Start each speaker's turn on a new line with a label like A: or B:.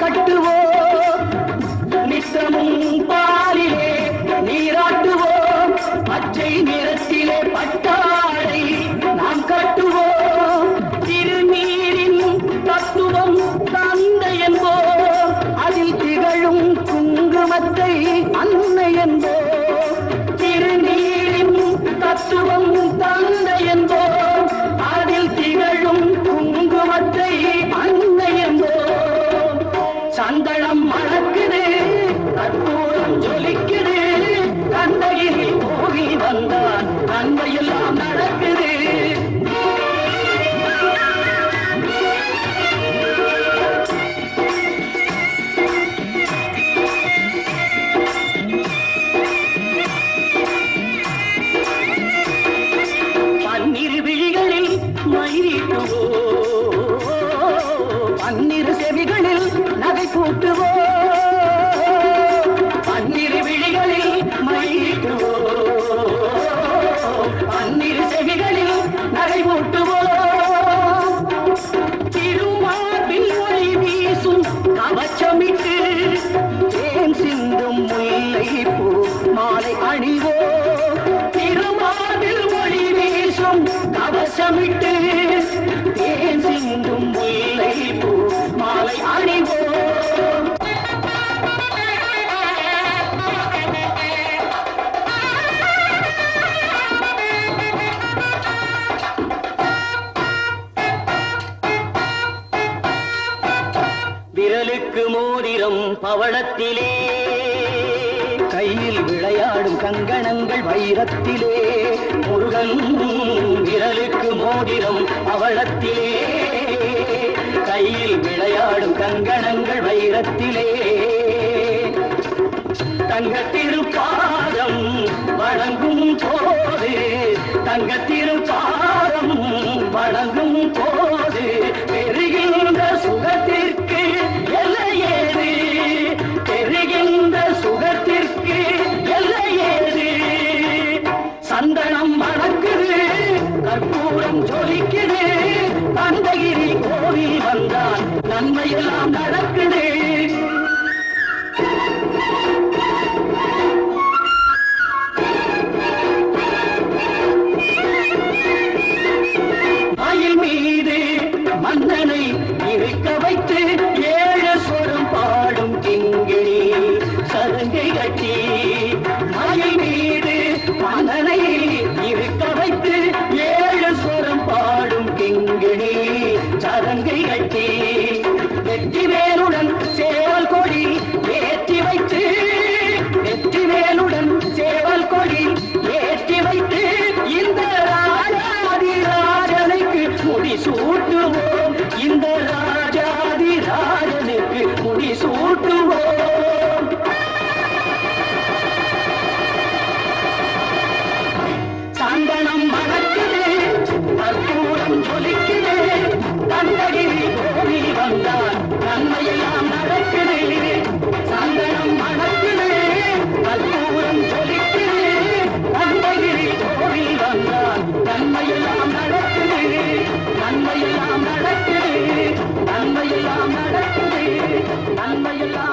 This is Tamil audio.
A: கட்டுவோம் நித்தமும் பாலிலே நீராட்டுவோம் பச்சை நிறத்திலே பட்டாடை நாம் கட்டுவோம் திருநீரின் தத்துவம் தந்தை என்போம் அதில் திகழும் குங்குமத்தை அன்னை என்போம் திருநீரின் தத்துவம் தந்தை என்போம் அதில் திகழும் குங்குமத்தை அன்னை என்போம் சந்தனம் மணக்குது கற்பூரம் ஜொலிக்குது கந்தகிரி போகி வந்தான் நன்மையெல்லாம் நடக்குது பன்னிரு விழிகளில் மயிலிட்டுவோ பன்னிரு செவிகளில் நகை கூட்டுவோ பன்னிரு விழிகளில் மயிலிட்டுவோ பன்னிரு செவிகளில் நகை கூட்டுவோ திருமார்பில் ஒளி வீசும் கவச்சமிட்டு தேன் சிந்தும் முல்லை பூ மாலை அணிவோ திருமார்பில் ஒளி வீசும் கவசமிட்டு தேன் சிந்தும் முல்லை பூ மாலை அணிவோ விரலுக்கு மோதிரம் பவளத்திலே கையில் விளையாடும் கங்கணங்கள் வைரத்திலே முருகன் விரலுக்கு மோதிரம் பவளத்திலே கையில் விளையாடும் கங்கணங்கள் வைரத்திலே தங்க திருப்பாதம் வணங்கும் போது தங்க திருப்பாதம் வணங்கும் போது பெறுகின்ற சுகத்திற்கு எல்லையேது பெறுகின்ற சுகத்திற்கு எல்லையேது சந்தனம் மணக்குது கற்பூரம் ஜொலிக்குது கந்தகிரி கோவில் வந்தான் நன்மையெல்லாம் நடக்குது மயில் மீது மன்னனை இருக்க வைத்து ஏழு சொரம் பாடும் கிங்கிணி சதங்கை கட்டி மயில் மீது மன்னனை இருக்க வைத்து ஏழு சொரம் பாடும் கிங்கிணி சதங்கை கட்டி வெற்றி வேலுடன் சேவல் கொடி ஏற்றி வைத்து வெற்றி வேலுடன் சேவல் கொடி ஏற்றி வைத்து இந்த ராஜாதிராஜனுக்கு முடி சூட்டுவோம் இந்த ராஜாதிராஜனுக்கு முடி சூட்டுவோம் சந்தனம் மணக்குது கற்பூரம் ஜொலிக்குது கந்தகிரி கோவி வந்தான் நன்மையெல்லாம் நடக்குது சந்தனம் மணக்குது கற்பூரம் ஜொலிக்குது கந்தகிரி கோவி வந்தான் நன்மையெல்லாம் நடக்குது நன்மையெல்லாம் நடக்குது நன்மையெல்லாம் நடக்குது நன்மையெல்லாம்